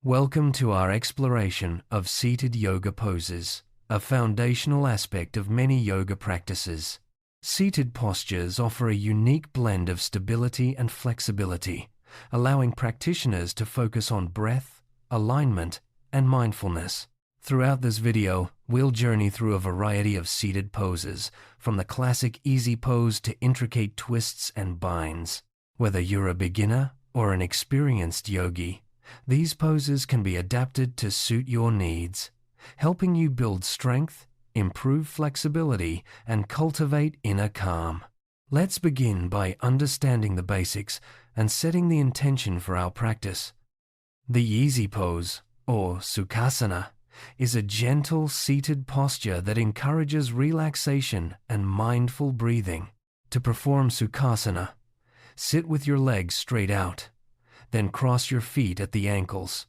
Welcome to our exploration of seated yoga poses, a foundational aspect of many yoga practices. Seated postures offer a unique blend of stability and flexibility, allowing practitioners to focus on breath, alignment, and mindfulness. Throughout this video, we'll journey through a variety of seated poses, from the classic easy pose to intricate twists and binds. Whether you're a beginner or an experienced yogi, these poses can be adapted to suit your needs, helping you build strength, improve flexibility, and cultivate inner calm. Let's begin by understanding the basics and setting the intention for our practice. The easy pose, or Sukhasana, is a gentle seated posture that encourages relaxation and mindful breathing. To perform Sukhasana, sit with your legs straight out. Then cross your feet at the ankles,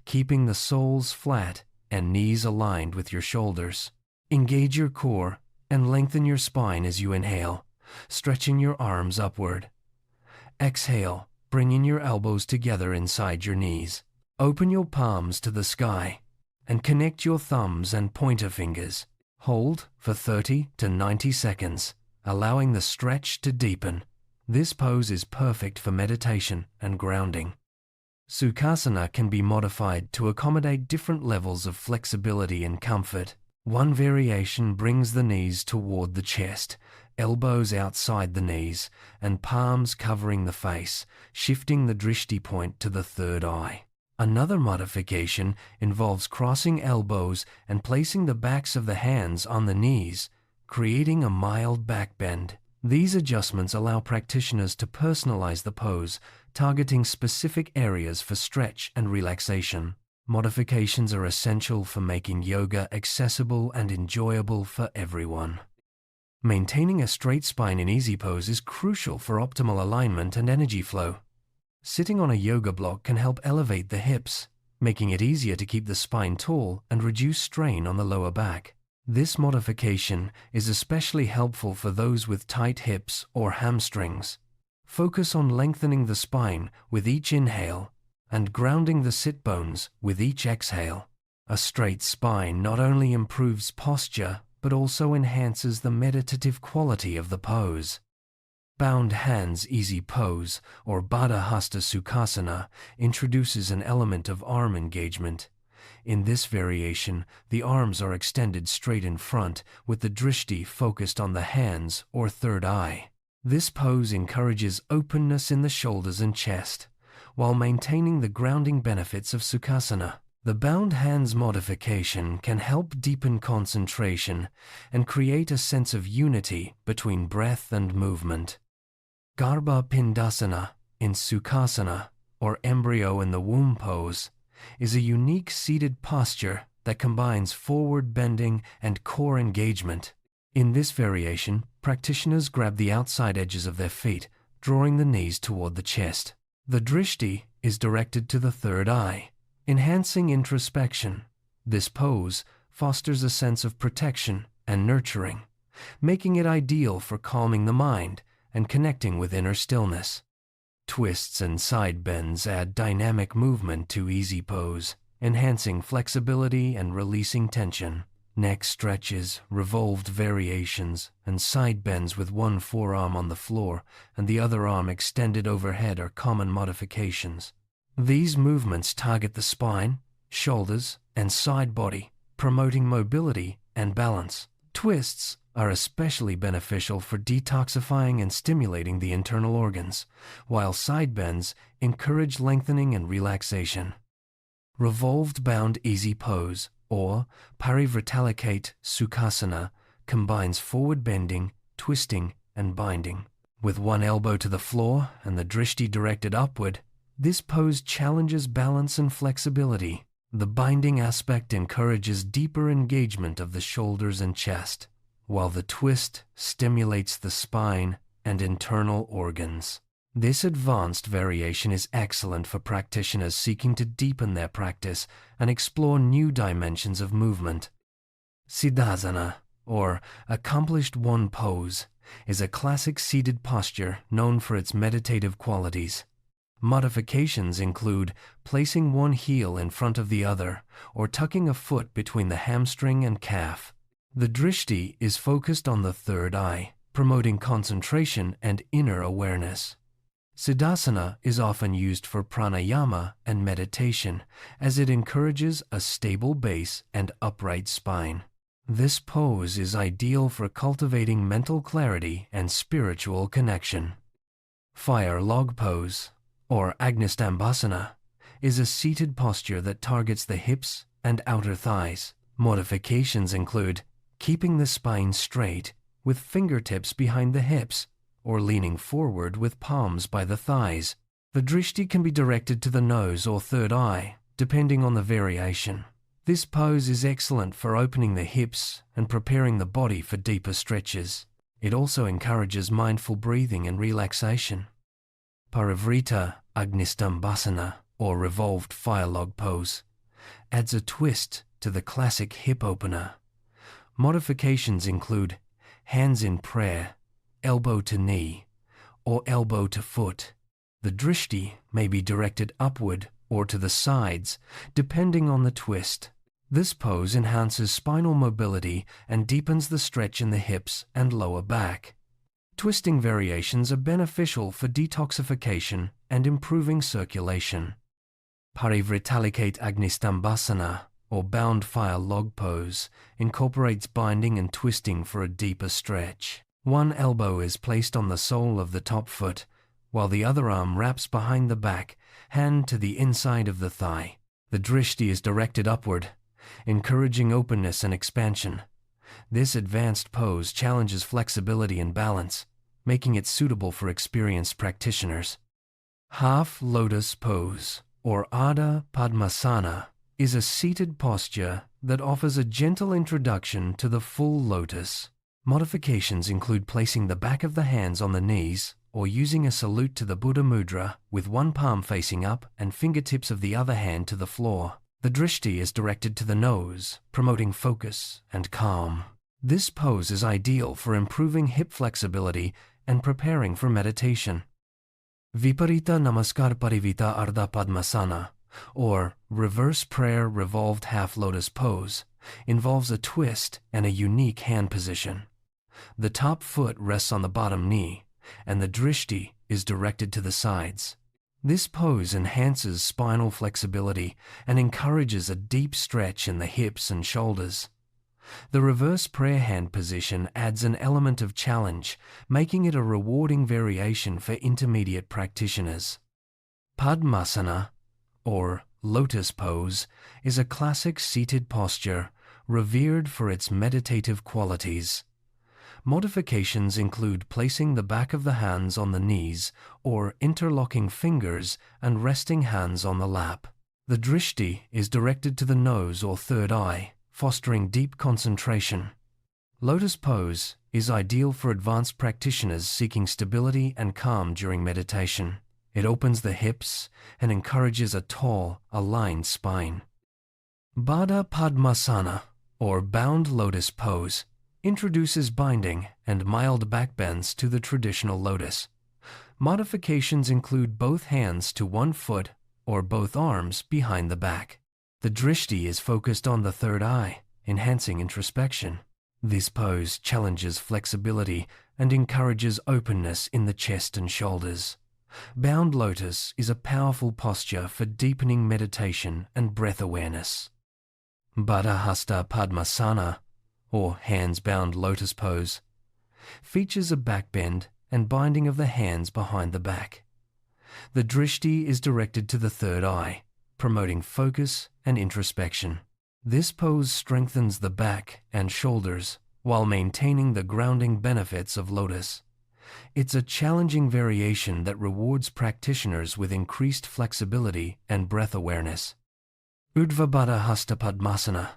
keeping the soles flat and knees aligned with your shoulders. Engage your core and lengthen your spine as you inhale, stretching your arms upward. Exhale, bringing your elbows together inside your knees. Open your palms to the sky and connect your thumbs and pointer fingers. Hold for 30 to 90 seconds, allowing the stretch to deepen. This pose is perfect for meditation and grounding. Sukhasana can be modified to accommodate different levels of flexibility and comfort. One variation brings the knees toward the chest, elbows outside the knees, and palms covering the face, shifting the drishti point to the third eye. Another modification involves crossing elbows and placing the backs of the hands on the knees, creating a mild back bend. These adjustments allow practitioners to personalize the pose, targeting specific areas for stretch and relaxation. Modifications are essential for making yoga accessible and enjoyable for everyone. Maintaining a straight spine in easy pose is crucial for optimal alignment and energy flow. Sitting on a yoga block can help elevate the hips, making it easier to keep the spine tall and reduce strain on the lower back. This modification is especially helpful for those with tight hips or hamstrings. Focus on lengthening the spine with each inhale and grounding the sit bones with each exhale. A straight spine not only improves posture but also enhances the meditative quality of the pose. Bound hands easy pose, or Bandha Hasta Sukhasana, introduces an element of arm engagement. In this variation, the arms are extended straight in front, with the drishti focused on the hands or third eye. This pose encourages openness in the shoulders and chest, while maintaining the grounding benefits of Sukhasana. The bound hands modification can help deepen concentration and create a sense of unity between breath and movement. Garbha Pindasana in Sukhasana, or embryo in the womb pose, is a unique seated posture that combines forward bending and core engagement. In this variation, practitioners grab the outside edges of their feet, drawing the knees toward the chest. The drishti is directed to the third eye, enhancing introspection. This pose fosters a sense of protection and nurturing, making it ideal for calming the mind and connecting with inner stillness. Twists and side bends add dynamic movement to easy pose, enhancing flexibility and releasing tension. Neck stretches, revolved variations, and side bends with one forearm on the floor and the other arm extended overhead are common modifications. These movements target the spine, shoulders, and side body, promoting mobility and balance. Twists are especially beneficial for detoxifying and stimulating the internal organs, while side bends encourage lengthening and relaxation. Revolved bound easy pose, or Parivrittalikate Sukhasana, combines forward bending, twisting, and binding. With one elbow to the floor and the drishti directed upward, this pose challenges balance and flexibility. The binding aspect encourages deeper engagement of the shoulders and chest, while the twist stimulates the spine and internal organs. This advanced variation is excellent for practitioners seeking to deepen their practice and explore new dimensions of movement. Siddhasana, or accomplished one pose, is a classic seated posture known for its meditative qualities. Modifications include placing one heel in front of the other or tucking a foot between the hamstring and calf. The Drishti is focused on the third eye, promoting concentration and inner awareness. Sukhasana is often used for pranayama and meditation, as it encourages a stable base and upright spine. This pose is ideal for cultivating mental clarity and spiritual connection. Fire log pose, or Agnistambhasana, is a seated posture that targets the hips and outer thighs. Modifications include keeping the spine straight with fingertips behind the hips, or leaning forward with palms by the thighs. The Drishti can be directed to the nose or third eye, depending on the variation. This pose is excellent for opening the hips and preparing the body for deeper stretches. It also encourages mindful breathing and relaxation. Parivrita Agnistambhasana, or revolved fire log pose, adds a twist to the classic hip opener. Modifications include hands in prayer, elbow to knee, or elbow to foot. The Drishti may be directed upward or to the sides, depending on the twist. This pose enhances spinal mobility and deepens the stretch in the hips and lower back. Twisting variations are beneficial for detoxification and improving circulation. Parivrittalikate Agnistambhasana, or bound fire log pose, incorporates binding and twisting for a deeper stretch. One elbow is placed on the sole of the top foot, while the other arm wraps behind the back, hand to the inside of the thigh. The Drishti is directed upward, encouraging openness and expansion. This advanced pose challenges flexibility and balance, making it suitable for experienced practitioners. Half lotus pose, or Ardha Padmasana, is a seated posture that offers a gentle introduction to the full lotus. Modifications include placing the back of the hands on the knees or using a salute to the Buddha mudra with one palm facing up and fingertips of the other hand to the floor. The Drishti is directed to the nose, promoting focus and calm. This pose is ideal for improving hip flexibility and preparing for meditation. Viparita Namaskar Parivita Ardha Padmasana, or reverse prayer revolved half lotus pose, involves a twist and a unique hand position. The top foot rests on the bottom knee, and the Drishti is directed to the sides. This pose enhances spinal flexibility and encourages a deep stretch in the hips and shoulders. The reverse prayer hand position adds an element of challenge, making it a rewarding variation for intermediate practitioners. Padmasana, or lotus pose, is a classic seated posture revered for its meditative qualities. Modifications include placing the back of the hands on the knees or interlocking fingers and resting hands on the lap. The Drishti is directed to the nose or third eye, fostering deep concentration. Lotus pose is ideal for advanced practitioners seeking stability and calm during meditation. It opens the hips and encourages a tall, aligned spine. Bandha Padmasana, or bound lotus pose, introduces binding and mild backbends to the traditional lotus. Modifications include both hands to one foot or both arms behind the back. The Drishti is focused on the third eye, enhancing introspection. This pose challenges flexibility and encourages openness in the chest and shoulders. Bound lotus is a powerful posture for deepening meditation and breath awareness. Baddha Hasta Padmasana, or hands-bound lotus pose, features a backbend and binding of the hands behind the back. The Drishti is directed to the third eye, promoting focus and introspection. This pose strengthens the back and shoulders while maintaining the grounding benefits of lotus. It's a challenging variation that rewards practitioners with increased flexibility and breath awareness. Urdhva Baddha Hasta Padmasana,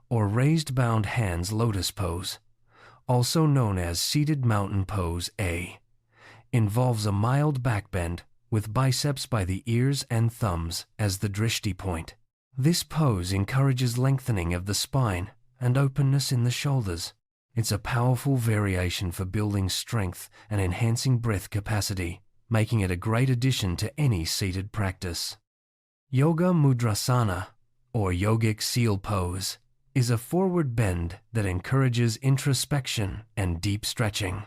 or raised bound hands lotus pose, also known as seated mountain pose A, involves a mild backbend with biceps by the ears and thumbs as the Drishti point. This pose encourages lengthening of the spine and openness in the shoulders. It's a powerful variation for building strength and enhancing breath capacity. making it a great addition to any seated practice. Yoga Mudrasana, or yogic seal pose, is a forward bend that encourages introspection and deep stretching.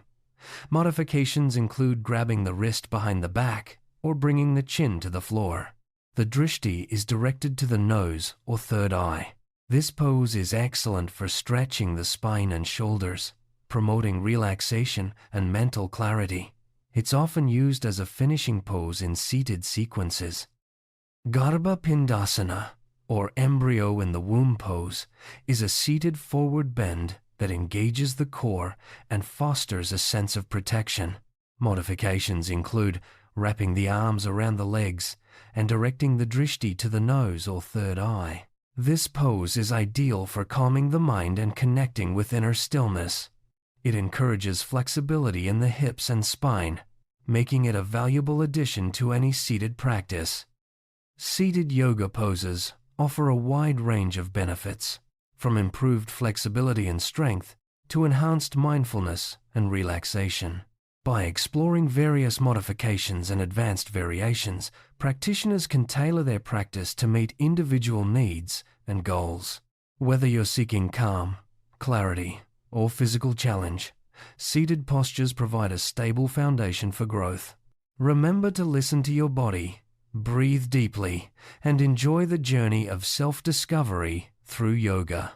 Modifications include grabbing the wrist behind the back or bringing the chin to the floor. The Drishti is directed to the nose or third eye. This pose is excellent for stretching the spine and shoulders, promoting relaxation and mental clarity. It's often used as a finishing pose in seated sequences. Garbha Pindasana, or embryo in the womb pose, is a seated forward bend that engages the core and fosters a sense of protection. Modifications include wrapping the arms around the legs and directing the Drishti to the nose or third eye. This pose is ideal for calming the mind and connecting with inner stillness. It encourages flexibility in the hips and spine, making it a valuable addition to any seated practice. Seated yoga poses offer a wide range of benefits, from improved flexibility and strength to enhanced mindfulness and relaxation. By exploring various modifications and advanced variations, practitioners can tailor their practice to meet individual needs and goals. Whether you're seeking calm, clarity, or physical challenge, seated postures provide a stable foundation for growth. Remember to listen to your body, breathe deeply, and enjoy the journey of self-discovery through yoga.